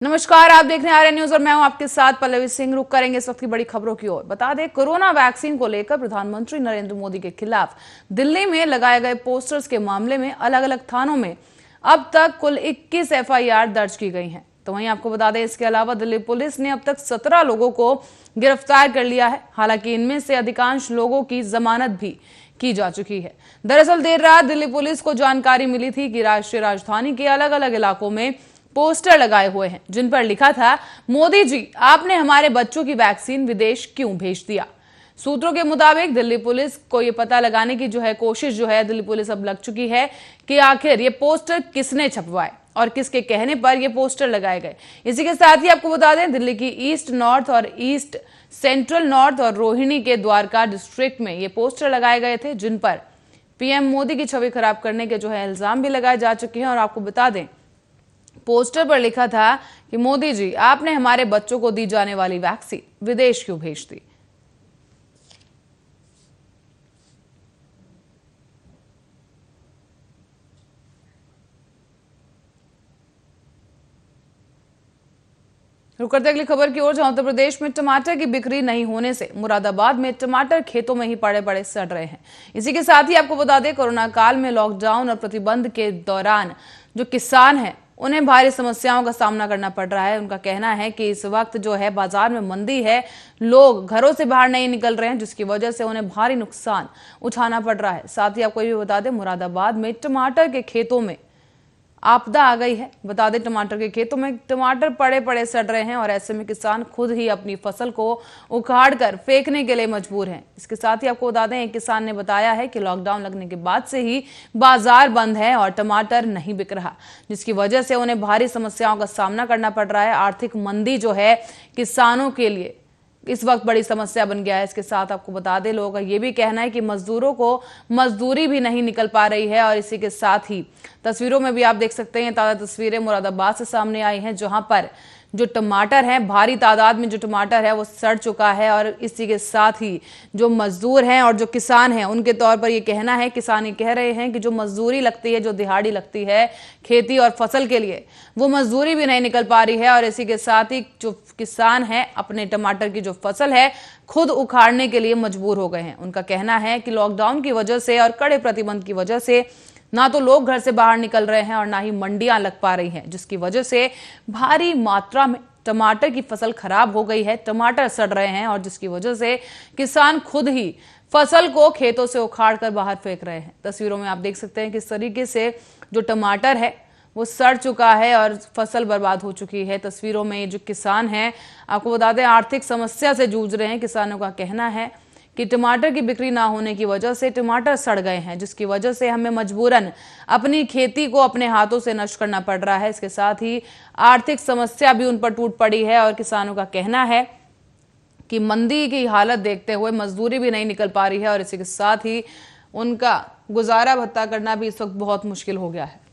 नमस्कार, आप देख रहे हैं आर्य न्यूज और मैं हूं आपके साथ पल्लवी सिंह। रुक करेंगे इस वक्त की बड़ी खबरों की ओर। बता दें, कोरोना वैक्सीन को लेकर प्रधानमंत्री नरेंद्र मोदी के खिलाफ दिल्ली में लगाए गए पोस्टर्स के मामले में अलग अलग थानों में अब तक कुल 21 एफआईआर दर्ज की गई हैं। तो वहीं आपको बता दें, इसके अलावा दिल्ली पुलिस ने अब तक 17 लोगों को गिरफ्तार कर लिया है। हालांकि इनमें से अधिकांश लोगों की जमानत भी की जा चुकी है। दरअसल देर रात दिल्ली पुलिस को जानकारी मिली थी कि राष्ट्रीय राजधानी के अलग अलग इलाकों में पोस्टर लगाए हुए हैं जिन पर लिखा था, मोदी जी आपने हमारे बच्चों की वैक्सीन विदेश क्यों भेज दिया। सूत्रों के मुताबिक दिल्ली पुलिस को यह पता लगाने की कोशिश दिल्ली पुलिस अब लग चुकी है कि आखिर ये पोस्टर किसने छपवाए और किसके कहने पर ये पोस्टर लगाए गए। इसी के साथ ही आपको बता दें, दिल्ली की ईस्ट नॉर्थ और ईस्ट सेंट्रल नॉर्थ और रोहिणी के द्वारका डिस्ट्रिक्ट में ये पोस्टर लगाए गए थे जिन पर पीएम मोदी की छवि खराब करने के इल्जाम भी लगाए जा चुके हैं। और आपको बता दें, पोस्टर पर लिखा था कि मोदी जी आपने हमारे बच्चों को दी जाने वाली वैक्सीन विदेश क्यों भेज दी। रुक करते अगली खबर की ओर, जहां उत्तर प्रदेश में टमाटर की बिक्री नहीं होने से मुरादाबाद में टमाटर खेतों में ही पड़े पड़े सड़ रहे हैं। इसी के साथ ही आपको बता दें, कोरोना काल में लॉकडाउन और प्रतिबंध के दौरान जो किसान हैं उन्हें भारी समस्याओं का सामना करना पड़ रहा है। उनका कहना है कि इस वक्त बाजार में मंदी है, लोग घरों से बाहर नहीं निकल रहे हैं, जिसकी वजह से उन्हें भारी नुकसान उठाना पड़ रहा है। साथ ही आपको ये भी बता दें, मुरादाबाद में टमाटर के खेतों में आपदा आ गई है। बता दें, टमाटर के खेतों में टमाटर पड़े पड़े सड़ रहे हैं और ऐसे में किसान खुद ही अपनी फसल को उखाड़ कर फेंकने के लिए मजबूर हैं। इसके साथ ही आपको बता दें, एक किसान ने बताया है कि लॉकडाउन लगने के बाद से ही बाजार बंद है और टमाटर नहीं बिक रहा, जिसकी वजह से उन्हें भारी समस्याओं का सामना करना पड़ रहा है। आर्थिक मंदी किसानों के लिए इस वक्त बड़ी समस्या बन गया है। इसके साथ आपको बता दें, लोगों का यह भी कहना है कि मजदूरों को मजदूरी भी नहीं निकल पा रही है। और इसी के साथ ही तस्वीरों में भी आप देख सकते हैं, ताजा तस्वीरें मुरादाबाद से सामने आई हैं, जहां पर जो टमाटर है, भारी तादाद में जो टमाटर है वो सड़ चुका है। और इसी के साथ ही जो मजदूर हैं और जो किसान हैं, उनके तौर पर ये कहना है, किसान ये कह रहे हैं कि जो मजदूरी लगती है, जो दिहाड़ी लगती है खेती और फसल के लिए, वो मजदूरी भी नहीं निकल पा रही है। और इसी के साथ ही जो किसान है अपने टमाटर की जो फसल है खुद उखाड़ने के लिए मजबूर हो गए हैं। उनका कहना है कि लॉकडाउन की वजह से और कड़े प्रतिबंध की वजह से ना तो लोग घर से बाहर निकल रहे हैं और ना ही मंडियां लग पा रही हैं, जिसकी वजह से भारी मात्रा में टमाटर की फसल खराब हो गई है, टमाटर सड़ रहे हैं और जिसकी वजह से किसान खुद ही फसल को खेतों से उखाड़ कर बाहर फेंक रहे हैं। तस्वीरों में आप देख सकते हैं किस तरीके से जो टमाटर है वो सड़ चुका है और फसल बर्बाद हो चुकी है। तस्वीरों में जो किसान हैं, आपको बता दें, आर्थिक समस्या से जूझ रहे हैं। किसानों का कहना है कि टमाटर की बिक्री ना होने की वजह से टमाटर सड़ गए हैं, जिसकी वजह से हमें मजबूरन अपनी खेती को अपने हाथों से नष्ट करना पड़ रहा है। इसके साथ ही आर्थिक समस्या भी उन पर टूट पड़ी है और किसानों का कहना है कि मंदी की हालत देखते हुए मजदूरी भी नहीं निकल पा रही है और इसी के साथ ही उनका गुजारा भत्ता करना भी इस वक्त बहुत मुश्किल हो गया है।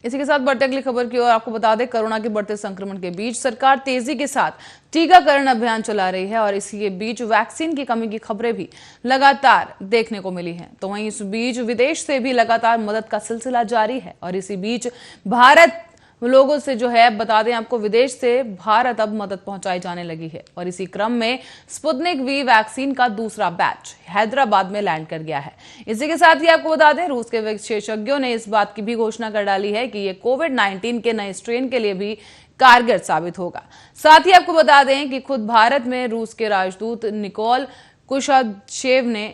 इसी के साथ बढ़ते अगली खबर की ओर, आपको बता दें, कोरोना के बढ़ते संक्रमण के बीच सरकार तेजी के साथ टीकाकरण अभियान चला रही है और इसी के बीच वैक्सीन की कमी की खबरें भी लगातार देखने को मिली हैं। तो वहीं इस बीच विदेश से भी लगातार मदद का सिलसिला जारी है और इसी बीच भारत लोगों से बता दें आपको, विदेश से भारत अब मदद पहुंचाई जाने लगी है। और इसी क्रम में स्पुतनिक वी वैक्सीन का दूसरा बैच हैदराबाद में लैंड कर गया है। इसी के साथ ही आपको बता दें, रूस के विशेषज्ञों ने इस बात की भी घोषणा कर डाली है कि ये कोविड-19 के नए स्ट्रेन के लिए भी कारगर साबित होगा। साथ ही आपको बता दें कि खुद भारत में रूस के राजदूत निकोल कुशाचेव ने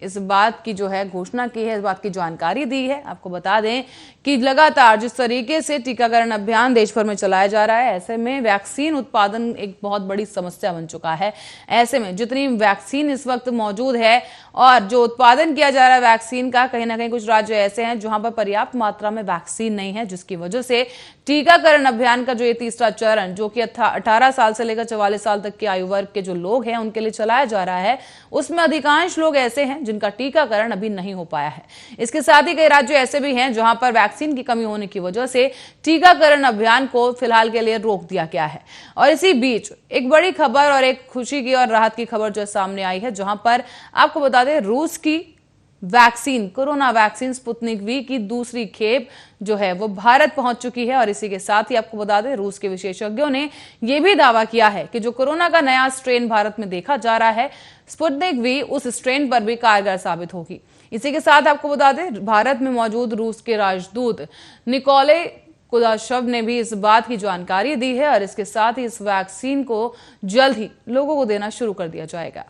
इस बात की घोषणा की है, इस बात की जानकारी दी है। आपको बता दें कि लगातार जिस तरीके से टीकाकरण अभियान देश भर में चलाया जा रहा है, ऐसे में वैक्सीन उत्पादन एक बहुत बड़ी समस्या बन चुका है। ऐसे में जितनी वैक्सीन इस वक्त मौजूद है और जो उत्पादन किया जा रहा है वैक्सीन का, कहीं ना कहीं कुछ राज्य ऐसे हैं जहां पर पर्याप्त मात्रा में वैक्सीन नहीं है, जिसकी वजह से टीकाकरण अभियान का ये तीसरा चरण, जो कि 18 साल से लेकर 44 साल तक के आयु वर्ग के जो लोग हैं उनके लिए चलाया जा रहा है, उसमें अधिकांश लोग ऐसे हैं जिनका टीकाकरण अभी नहीं हो पाया है। इसके साथ ही कई राज्य ऐसे भी हैं जहां पर वैक्सीन की कमी होने की वजह से टीकाकरण अभियान को फिलहाल के लिए रोक दिया गया है। और इसी बीच एक बड़ी खबर और एक खुशी की और राहत की खबर सामने आई है, जहां पर आपको बता दें, रूस की vaccine, corona vaccine Sputnik V की दूसरी खेप जो है वो भारत पहुंच चुकी है। और इसी के साथ ही आपको बता दें, रूस के विशेषज्ञों ने यह भी दावा किया है कि जो कोरोना का नया स्ट्रेन भारत में देखा जा रहा है, स्पुतनिक वी उस स्ट्रेन पर भी कारगर साबित होगी। इसी के साथ आपको बता दें, भारत में मौजूद रूस के राजदूत निकोले कुदाशेव ने भी इस बात की जानकारी दी है और इसके साथ ही इस वैक्सीन को जल्द ही लोगों को देना शुरू कर दिया जाएगा।